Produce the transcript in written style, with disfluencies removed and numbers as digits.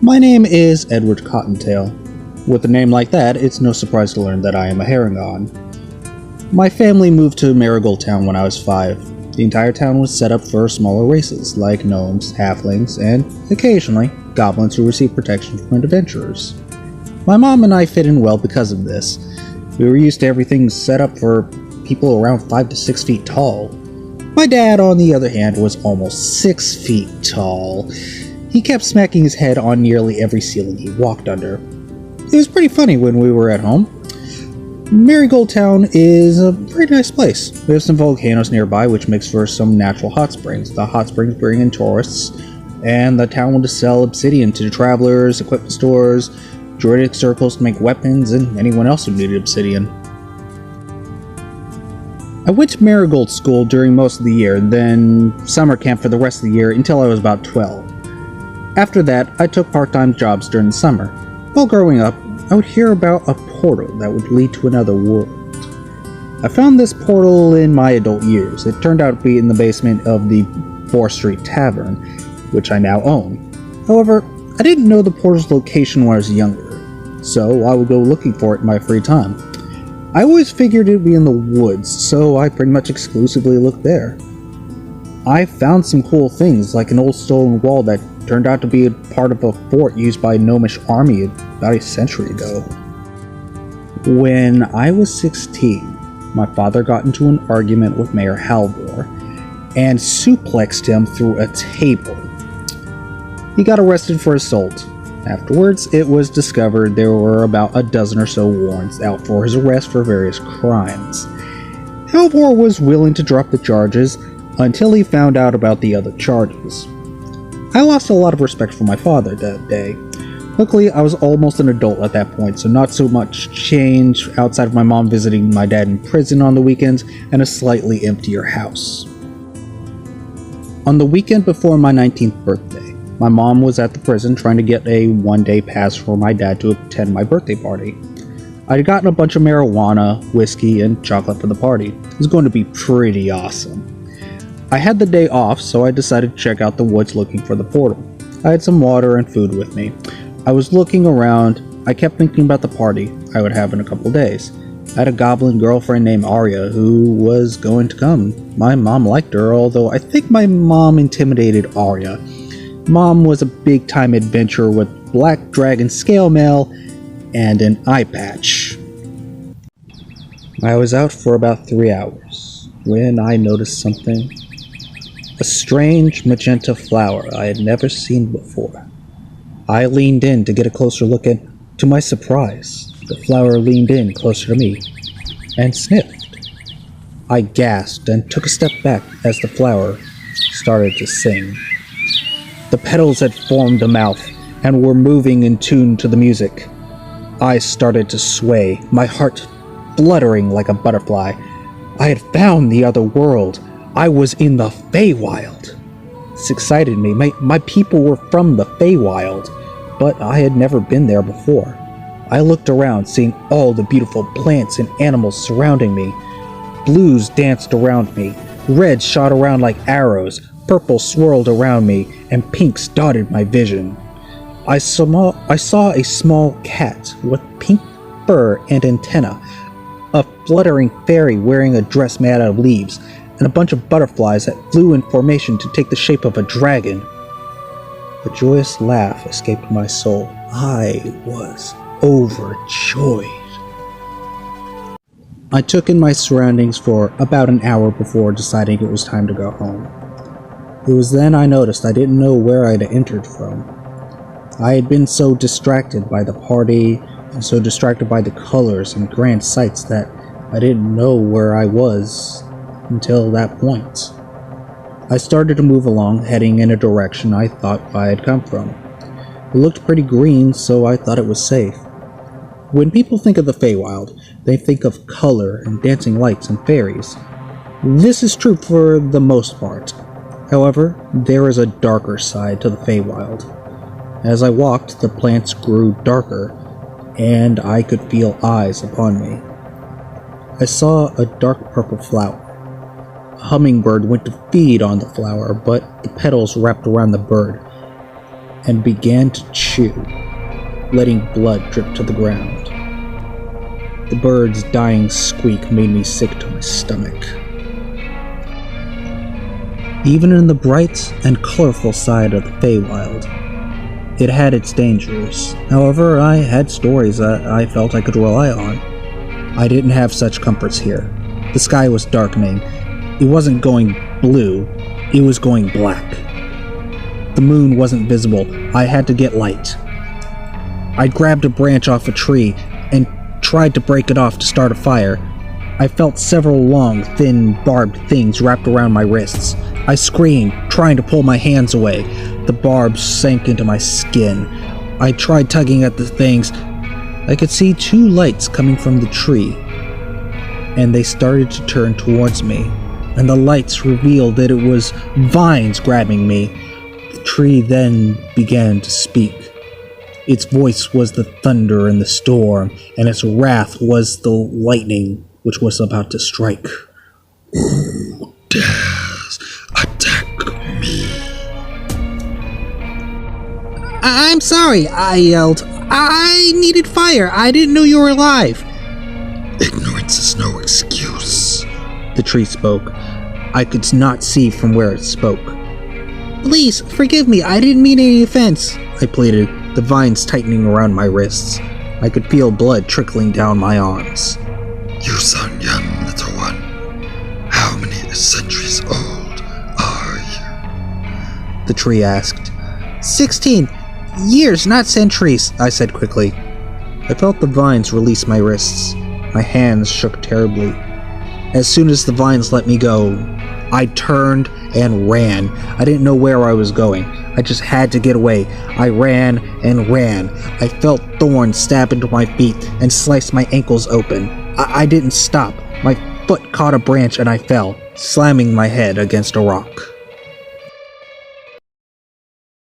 My name is Edward Cottontail. With a name like that, it's no surprise to learn that I am a Harengon. My family moved to Marigold Town when I was 5. The entire town was set up for smaller races, like gnomes, halflings, and, occasionally, goblins who receive protection from adventurers. My mom and I fit in well because of this. We were used to everything set up for people around 5 to 6 feet tall. My dad, on the other hand, was almost 6 feet tall. He kept smacking his head on nearly every ceiling he walked under. It was pretty funny when we were at home. Marigold Town is a pretty nice place. We have some volcanoes nearby, which makes for some natural hot springs. The hot springs bring in tourists, and the town will just sell obsidian to travelers, equipment stores, druidic circles to make weapons, and anyone else who needed obsidian. I went to Marigold School during most of the year, then summer camp for the rest of the year until I was about 12. After that, I took part-time jobs during the summer. While growing up, I would hear about a portal that would lead to another world. I found this portal in my adult years. It turned out to be in the basement of the Boar Street Tavern, which I now own. However, I didn't know the portal's location when I was younger, so I would go looking for it in my free time. I always figured it would be in the woods, so I pretty much exclusively looked there. I found some cool things, like an old stone wall that turned out to be a part of a fort used by a gnomish army about a century ago. When I was 16, my father got into an argument with Mayor Halvor and suplexed him through a table. He got arrested for assault. Afterwards, it was discovered there were about a dozen or so warrants out for his arrest for various crimes. Halvor was willing to drop the charges until he found out about the other charges. I lost a lot of respect for my father that day. Luckily, I was almost an adult at that point, so not so much change outside of my mom visiting my dad in prison on the weekends and a slightly emptier house. On the weekend before my 19th birthday, my mom was at the prison trying to get a one-day pass for my dad to attend my birthday party. I'd gotten a bunch of marijuana, whiskey, and chocolate for the party. It was going to be pretty awesome. I had the day off, so I decided to check out the woods looking for the portal. I had some water and food with me. I was looking around. I kept thinking about the party I would have in a couple days. I had a goblin girlfriend named Arya who was going to come. My mom liked her, although I think my mom intimidated Arya. Mom was a big-time adventurer with black dragon scale mail and an eye patch. I was out for about 3 hours when I noticed something. A strange magenta flower I had never seen before. I leaned in to get a closer look, and to my surprise, the flower leaned in closer to me and sniffed. I gasped and took a step back as the flower started to sing. The petals had formed a mouth and were moving in tune to the music. I started to sway, my heart fluttering like a butterfly. I had found the other world. I was in the Feywild. This excited me. My people were from the Feywild, but I had never been there before. I looked around, seeing all the beautiful plants and animals surrounding me. Blues danced around me, reds shot around like arrows, purple swirled around me, and pinks dotted my vision. I saw a small cat with pink fur and antenna, a fluttering fairy wearing a dress made out of leaves, and a bunch of butterflies that flew in formation to take the shape of a dragon. A joyous laugh escaped my soul. I was overjoyed. I took in my surroundings for about an hour before deciding it was time to go home. It was then I noticed I didn't know where I'd entered from. I had been so distracted by the party and so distracted by the colors and grand sights that I didn't know where I was until that point. I started to move along, heading in a direction I thought I had come from. It looked pretty green, so I thought it was safe. When people think of the Feywild, they think of color and dancing lights and fairies. This is true for the most part. However, there is a darker side to the Feywild. As I walked, the plants grew darker, and I could feel eyes upon me. I saw a dark purple flower. A hummingbird went to feed on the flower, but the petals wrapped around the bird. and began to chew, letting blood drip to the ground. The bird's dying squeak made me sick to my stomach. Even in the bright and colorful side of the Feywild, it had its dangers. However, I had stories that I felt I could rely on. I didn't have such comforts here. The sky was darkening. It wasn't going blue, it was going black. The moon wasn't visible. I had to get light. I grabbed a branch off a tree and tried to break it off to start a fire. I felt several long, thin, barbed things wrapped around my wrists. I screamed, trying to pull my hands away. The barbs sank into my skin. I tried tugging at the things. I could see 2 lights coming from the tree, and they started to turn towards me, and the lights revealed that it was vines grabbing me. The tree then began to speak. Its voice was the thunder and the storm, and its wrath was the lightning which was about to strike. Who dares attack me? I'm sorry, I yelled. I needed fire. I didn't know you were alive. Ignorance is no excuse. The tree spoke. I could not see from where it spoke. Please, forgive me. I didn't mean any offense, I pleaded, the vines tightening around my wrists. I could feel blood trickling down my arms. You sound young, little one. How many centuries old are you? The tree asked. 16 years, not centuries, I said quickly. I felt the vines release my wrists. My hands shook terribly. As soon as the vines let me go, I turned and ran. I didn't know where I was going. I just had to get away. I ran and ran. I felt thorns stab into my feet and slice my ankles open. I didn't stop. My foot caught a branch and I fell, slamming my head against a rock.